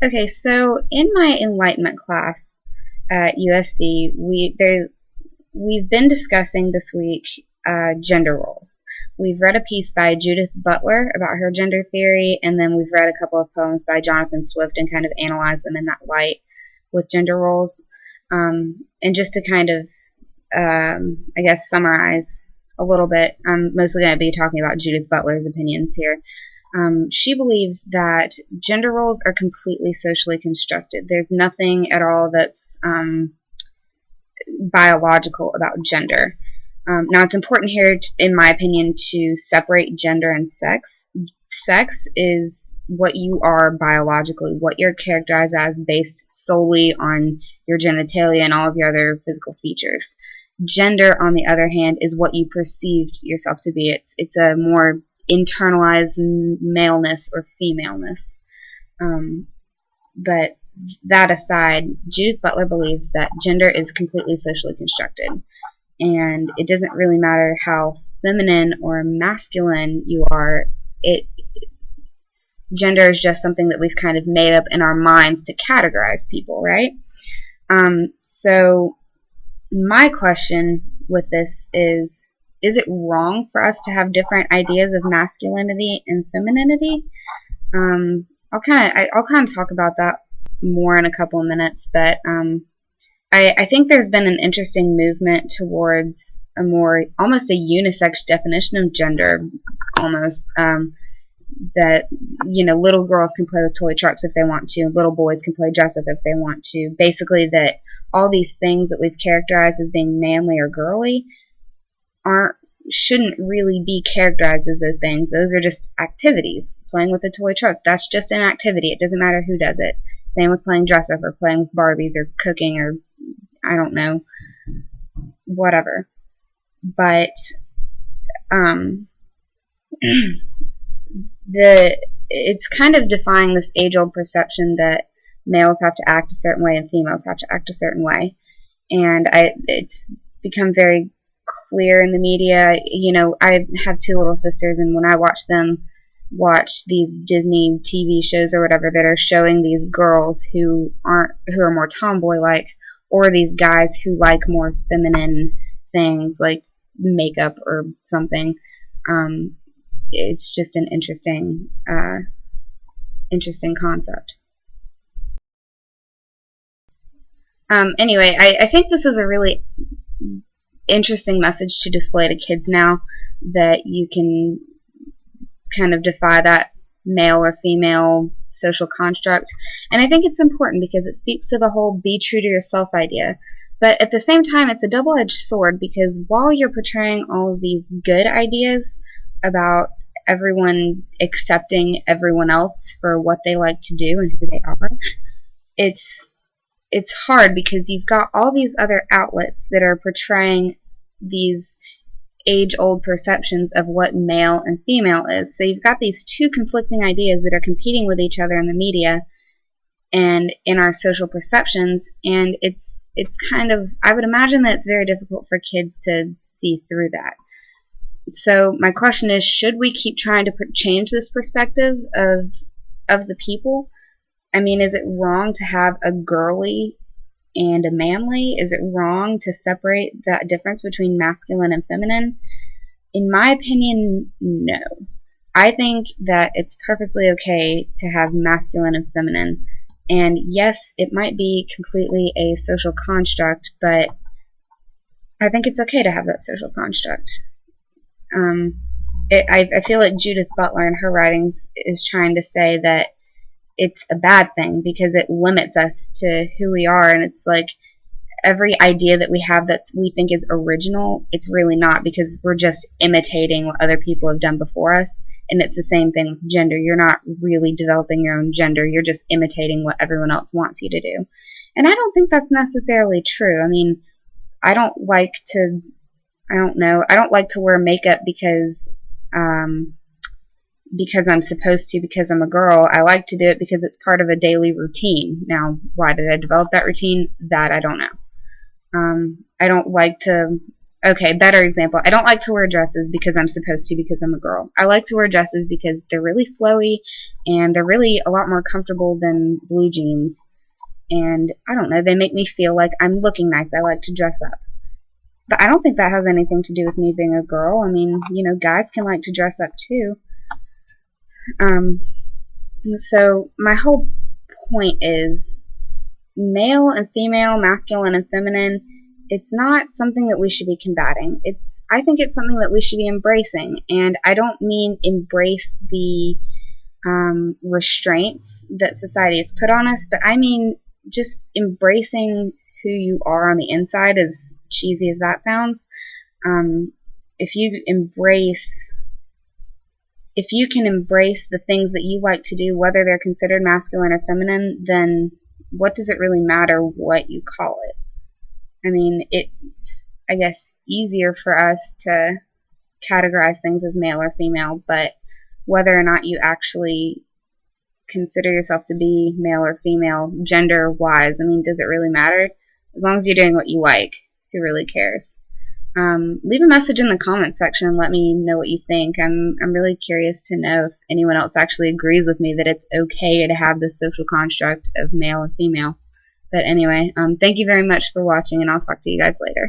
Okay, so in my Enlightenment class at USC, we've been discussing this week gender roles. We've read a piece by Judith Butler about her gender theory, and then we've read a couple of poems by Jonathan Swift and kind of analyzed them in that light with gender roles. And just to kind of, I guess, summarize a little bit, I'm mostly going to be talking about Judith Butler's opinions here. She believes that gender roles are completely socially constructed. There's nothing at all that's biological about gender. Now, it's important here, in my opinion, to separate gender and sex. Sex is what you are biologically, what you're characterized as based solely on your genitalia and all of your other physical features. Gender, on the other hand, is what you perceived yourself to be. It's a more internalized maleness or femaleness. But that aside, Judith Butler believes that gender is completely socially constructed, and it doesn't really matter how feminine or masculine you are. Gender is just something that we've kind of made up in our minds to categorize people, right? So my question with this is it wrong for us to have different ideas of masculinity and femininity? I'll kind of talk about that more in a couple of minutes, but I think there's been an interesting movement towards a more, almost a unisex definition of gender, almost, that, little girls can play with toy trucks if they want to, little boys can play dress up if they want to. Basically, that all these things that we've characterized as being manly or girly shouldn't really be characterized as those things. Those are just activities. Playing with a toy truck, that's just an activity. It doesn't matter who does it. Same with playing dress up or playing with Barbies or cooking or, I don't know, whatever. But it's kind of defying this age-old perception that males have to act a certain way and females have to act a certain way. And it's become very clear in the media. I have two little sisters, and when I watch them watch these Disney TV shows or whatever that are showing these girls who are more tomboy-like, or these guys who like more feminine things like makeup or something, it's just an interesting concept. Anyway, I think this is a really interesting message to display to kids now, that you can kind of defy that male or female social construct. And I think it's important because it speaks to the whole be true to yourself idea. But at the same time, it's a double-edged sword, because while you're portraying all of these good ideas about everyone accepting everyone else for what they like to do and who they are, it's hard because you've got all these other outlets that are portraying these age-old perceptions of what male and female is. So you've got these two conflicting ideas that are competing with each other in the media and in our social perceptions, and it's kind of, I would imagine that it's very difficult for kids to see through that. So my question is, should we keep trying to change this perspective of the people? I mean, is it wrong to have a girly and a manly? Is it wrong to separate that difference between masculine and feminine? In my opinion, no. I think that it's perfectly okay to have masculine and feminine. And yes, it might be completely a social construct, but I think it's okay to have that social construct. I feel like Judith Butler in her writings is trying to say that it's a bad thing because it limits us to who we are, and it's like every idea that we have that we think is original, it's really not, because we're just imitating what other people have done before us. And it's the same thing with gender. You're not really developing your own gender. You're just imitating what everyone else wants you to do. And I don't think that's necessarily true. I mean, I don't like to wear makeup because I'm supposed to, because I'm a girl. I like to do it because it's part of a daily routine. Now, why did I develop that routine? That I don't know. I don't like to Okay, better example. I don't like to wear dresses because I'm supposed to because I'm a girl. I like to wear dresses because they're really flowy and they're really a lot more comfortable than blue jeans. And I don't know, they make me feel like I'm looking nice. I like to dress up. But I don't think that has anything to do with me being a girl. I mean, you know, guys can like to dress up too. So my whole point is male and female, masculine and feminine, it's not something that we should be combating. I think it's something that we should be embracing. And I don't mean embrace the restraints that society has put on us, but I mean just embracing who you are on the inside, as cheesy as that sounds. If you can embrace the things that you like to do, whether they're considered masculine or feminine, then what does it really matter what you call it? I mean, it's, I guess, easier for us to categorize things as male or female, but whether or not you actually consider yourself to be male or female, gender-wise, I mean, does it really matter? As long as you're doing what you like, who really cares? Leave a message in the comment section and let me know what you think. I'm really curious to know if anyone else actually agrees with me that it's okay to have this social construct of male and female. But anyway, thank you very much for watching, and I'll talk to you guys later.